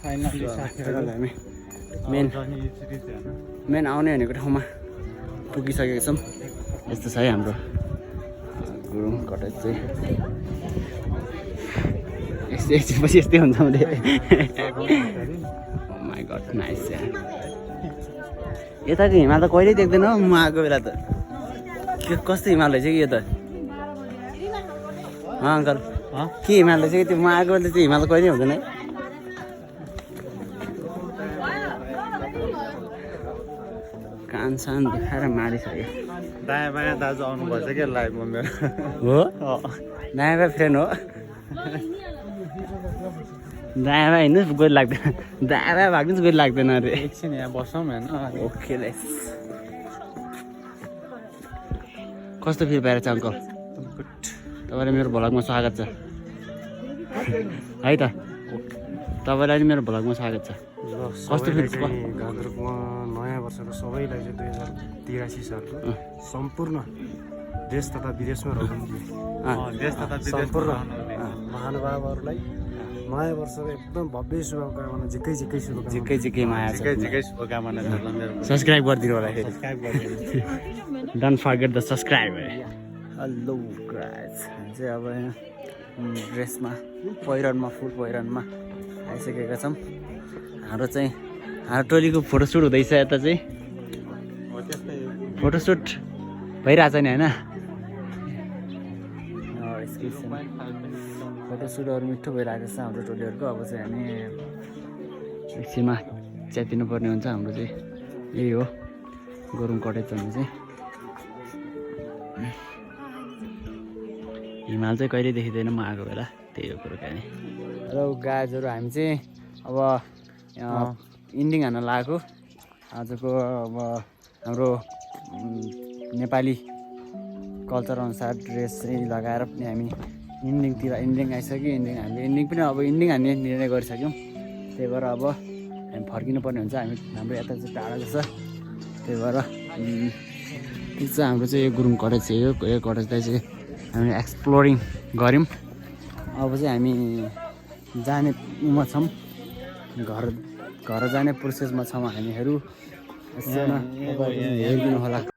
Finally हामी main आउने भनेको ठाउँमा पुगिसकेको छौँ। यस्तो छ है हाम्रो गुरुङ कटेज चाहिँ। एकछिनपछि यस्तै हुन्छ मैले। माई गड नाइस यार। यताको हिमाल त कहिल्यै देख्दैन हौ म आएको बेला त। के कस्तो हिमाल रहेछ कि यो त अङ्कल के हिमाल रहेछ कि त्यो म आएको बेला त्यो हिमाल त कहिल्यै हुँदैन है। कान सान दुखाएर मारिसक्यो। दायाँ बायाँ दाजु आउनु भएछ क्या लाइभमा मेरो हो दायाँ बायाँ फ्रेन्ड हो। दायाँ बायाँ हिँड्नुहोस् गइल लाग्दैन। दायाँ बायाँ भाग्नुहोस् गइल लाग्दैन अरे। एकछिन यहाँ बसौँ होइन। Okay lace. कस्तो फिल भइरहेछ अङ्कल? तपाईँलाई मेरो भ्लगमा स्वागत छ है त। तपाईँलाई नि मेरो भ्लगमा स्वागत छ। कस्तो फिल? गान्तोकमा नयाँ वर्षको सबैलाई चाहिँ 2083 सालको सम्पूर्ण देश तथा विदेशमा रहनुहुने सम्पूर्ण महानुभावहरूलाई नयाँ वर्षको एकदम भव्य शुभकामना। झिक्कै शुभकामना। झिक्कै माया छ। झिकै शुभकामना छ। सब्सक्राइब गरिदिनु होला फेरि। सब्सक्राइब गरिदिनु। Don't forget the subscribe. Hello guys, चाहिँ अब यहाँ ड्रेसमा पहिरनमा फुल पहिरनमा आइसकेका छौँ। हाम्रो टोलीको फोटोसुट हुँदैछ। यता चाहिँ फोटोसुट भइरहेछ नि होइन। फोटोसुटहरू मिठो भइरहेको छ हाम्रो टोलीहरूको। अब चाहिँ हामी एकछिनमा च्यातिनु पर्ने हुन्छ। हाम्रो चाहिँ यही हो गुरुङ कटेज भन्ने चाहिँ। हिमाल चाहिँ कहिले देखिँदैन म आएको बेला, त्यही हो कुरो क्या नि। हेलो गाइजहरू, हामी चाहिँ अब इन्डिङ हान्न लागेको। आजको अब हाम्रो नेपाली कल्चर अनुसार ड्रेस चाहिँ लगाएर पनि हामी इन्डिङ आइसक्यो। हामीले पनि अब इन्डिङ हान्ने निर्णय गरिसक्यौँ। त्यही भएर अब हामी फर्किनु पर्ने हुन्छ। हाम्रो यता चाहिँ टाढा छ, त्यही भएर ठिक छ। हाम्रो चाहिँ यो गुरुङ कटेज चाहिँ यो कटेजलाई चाहिँ हामीले एक्सप्लोरिङ गऱ्यौँ। अब चाहिँ हामी जाने उमा छौँ, घर जाने प्रोसेसमा छौँ हामीहरू। हेरिदिनु होला।